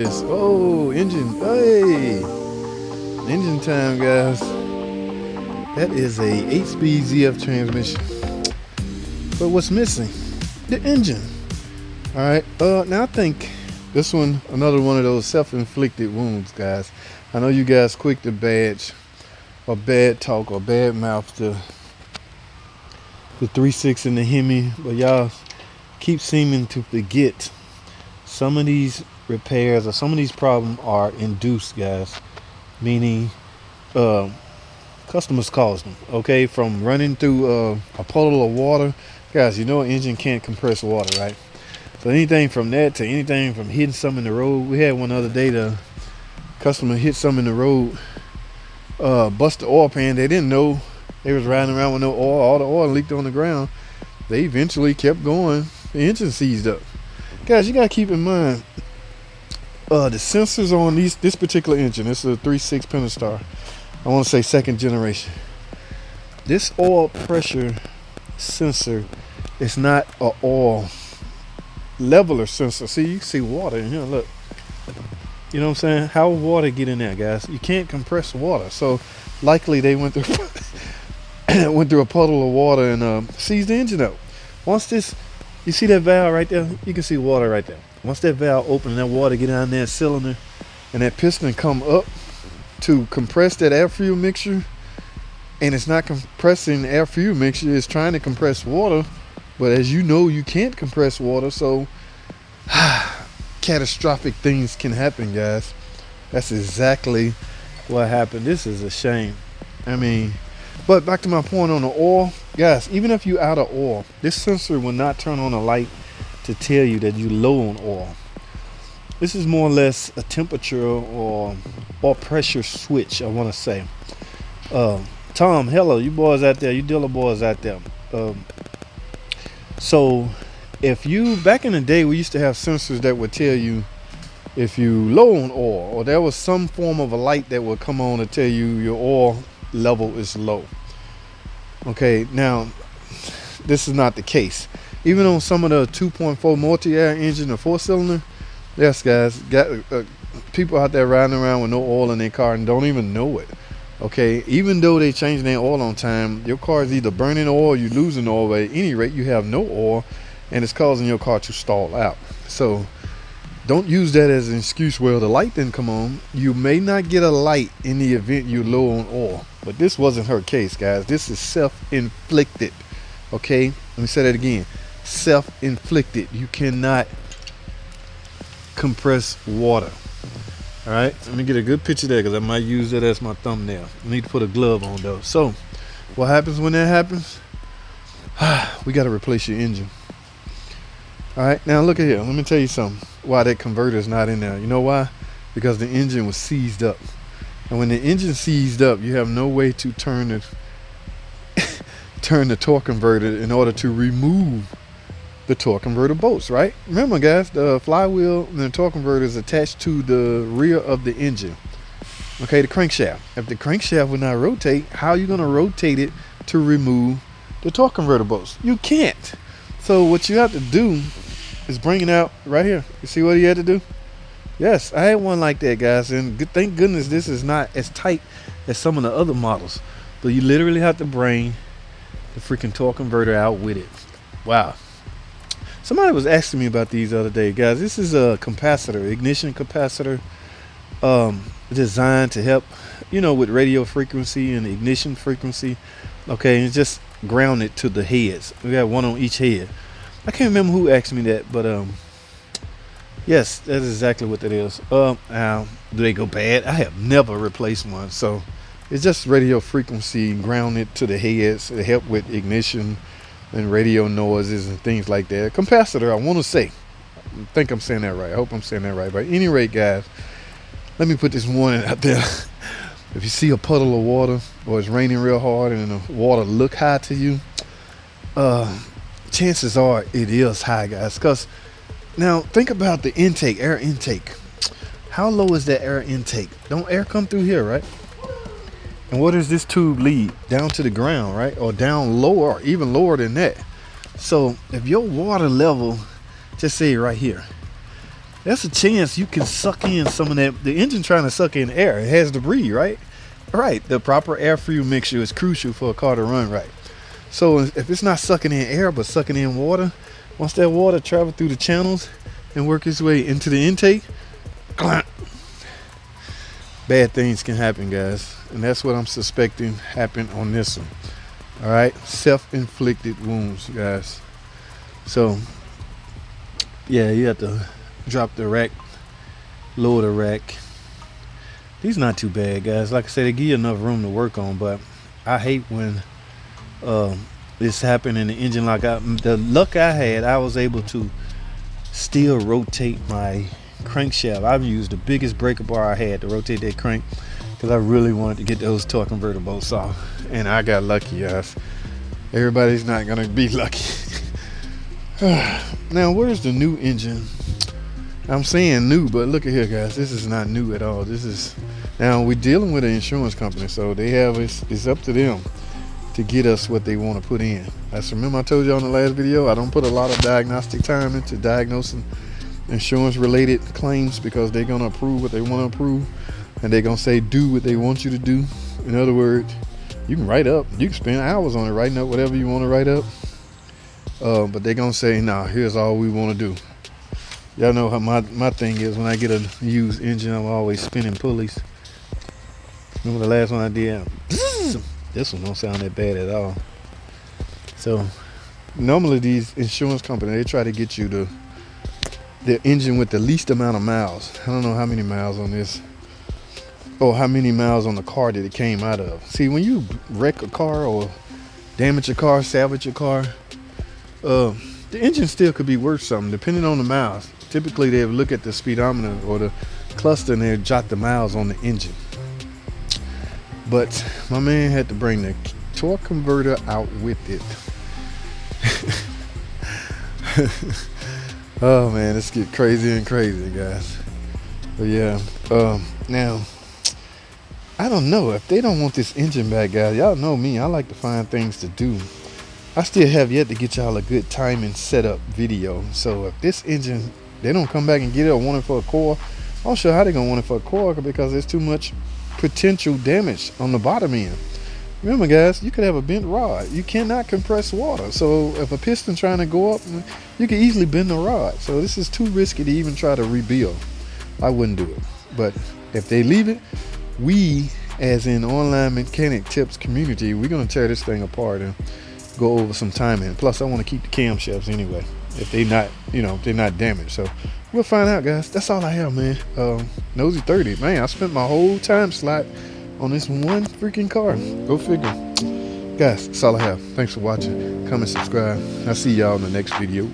Oh, engine. Hey, engine time, guys. That is a 8-speed ZF transmission. But what's missing? The engine. All right. Now I think this one, another one of those self-inflicted wounds, guys. I know you guys quick to badge or bad talk or bad mouth the 3.6 and the Hemi, but y'all keep seeming to forget some of these repairs or some of these problems are induced, guys. Meaning, customers cause them. Okay, from running through a puddle of water, guys. You know an engine can't compress water, right? So anything from that to anything from hitting something in the road. We had one other day, the customer hit something in the road, bust the oil pan. They didn't know they was riding around with no oil. All the oil leaked on the ground. They eventually kept going. The engine seized up. Guys, you gotta keep in mind the sensors on this particular engine. This is a 3.6 Pentastar. I want to say second generation. This oil pressure sensor is not an oil leveler sensor. See, you can see water in here. Look, you know what I'm saying? How will water get in there, guys? You can't compress water. So likely they went through went through a puddle of water and seized the engine up. Once this, you see that valve right there? You can see water right there. Once that valve opens and that water get down there cylinder and that piston come up to compress that air fuel mixture, and it's not compressing air fuel mixture, it's trying to compress water, but as you know, you can't compress water, so catastrophic things can happen, guys. That's exactly what happened. This is a shame. I mean, but back to my point on the oil, guys. Even if you out of oil, this sensor will not turn on a light to tell you that you low on oil. This is more or less a temperature or pressure switch, I want to say. Tom, hello, you boys out there, you dealer boys out there. So if you, back in the day, we used to have sensors that would tell you if you low on oil, or there was some form of a light that would come on to tell you your oil level is low. Okay, now this is not the case. Even on some of the 2.4 multi-air engine or 4-cylinder, yes, guys, got people out there riding around with no oil in their car and don't even know it. Okay, even though they change their oil on time, your car is either burning oil or you're losing oil, but at any rate you have no oil and it's causing your car to stall out. So don't use that as an excuse. Well, the light didn't come on. You may not get a light in the event you're low on oil, but this wasn't her case, guys. This is self-inflicted. Okay, let me say that again. Self-inflicted. You cannot compress water. All right, let me get a good picture there because I might use that as my thumbnail. I need to put a glove on though. So what happens when that happens? We got to replace your engine. All right, now look at here. Let me tell you something. Why that converter is not in there. You know why? Because the engine was seized up. And when the engine seized up, you have no way to turn the torque converter in order to remove the torque converter bolts, right? Remember, guys, the flywheel and the torque converter is attached to the rear of the engine. Okay, the crankshaft. If the crankshaft would not rotate, how are you going to rotate it to remove the torque converter bolts? You can't. So what you have to do is bring it out right here. You see what he had to do? Yes, I had one like that, guys, and thank goodness this is not as tight as some of the other models. But you literally have to bring the freaking torque converter out with it. Wow. Somebody was asking me about these the other day, guys. This is a capacitor, ignition capacitor, designed to help, you know, with radio frequency and ignition frequency. Okay, and just ground it to the heads. We got one on each head. I can't remember who asked me that, but yes, that is exactly what that is. Now, do they go bad? I have never replaced one, so it's just radio frequency grounded to the heads to help with ignition and radio noises and things like that. Capacitor, I want to say. I think I'm saying that right. I hope I'm saying that right. But at any rate, guys, let me put this warning out there. If you see a puddle of water or it's raining real hard and the water look high to you, chances are it is high, guys. Because now think about the intake, air intake. How low is that air intake? Don't air come through here, right? And what does this tube lead? Down to the ground, right? Or down lower, or even lower than that. So if your water level, just say right here, That's a chance you can suck in some of that. The engine trying to suck in air. It has to breathe, right? Right. The proper air fuel mixture is crucial for a car to run right. So if it's not sucking in air but sucking in water, once that water travel through the channels and work its way into the intake, bad things can happen, guys. And that's what I'm suspecting happened on this one. All right, self-inflicted wounds, guys. So yeah, you have to drop the rack, lower the rack. These not too bad, guys. Like I said, they give you enough room to work on, but I hate when this happened in the engine. Like the luck I had, I was able to still rotate my crankshaft. I've used the biggest breaker bar I had to rotate that crank because I really wanted to get those torque converter bolts off, and I got lucky, guys. Everybody's not gonna be lucky. Now, where's the new engine? I'm saying new, but look at here, guys. This is not new at all. This is, now we're dealing with an insurance company, so they have it's up to them to get us what they want to put in. Remember I told you on the last video, I don't put a lot of diagnostic time into diagnosing insurance related claims because they're going to approve what they want to approve, and they're going to say do what they want you to do. In other words, you can write up, you can spend hours on it writing up whatever you want to write up, but they're going to say, nah, here's all we want to do. Y'all know how my thing is. When I get a used engine, I'm always spinning pulleys. Remember the last one I did? This one don't sound that bad at all. So normally these insurance companies, they try to get you the engine with the least amount of miles. I don't know how many miles on this, or how many miles on the car that it came out of. See, when you wreck a car or damage a car, salvage your car, the engine still could be worth something depending on the miles. Typically they'll look at the speedometer or the cluster and they'll jot the miles on the engine. But my man had to bring the torque converter out with it. Oh man, let's get crazy and crazy, guys. But yeah, now I don't know if they don't want this engine back, guys. Y'all know me, I like to find things to do. I still have yet to get y'all a good timing setup video. So if this engine, they don't come back and get it or want it for a core, I'm not sure how they're gonna want it for a core because there's too much potential damage on the bottom end. Remember, guys, you could have a bent rod. You cannot compress water. So if a piston trying to go up, you can easily bend the rod. So this is too risky to even try to rebuild. I wouldn't do it. But if they leave it, we, as in online mechanic tips community, we're gonna tear this thing apart and go over some timing. Plus, I want to keep the camshafts anyway, if they not, if they're not damaged. So we'll find out, guys. That's all I have, man. Nosy 30, man. I spent my whole time slot on this one freaking car. Go figure. Guys, that's all I have. Thanks for watching. Comment, subscribe. I'll see y'all in the next video.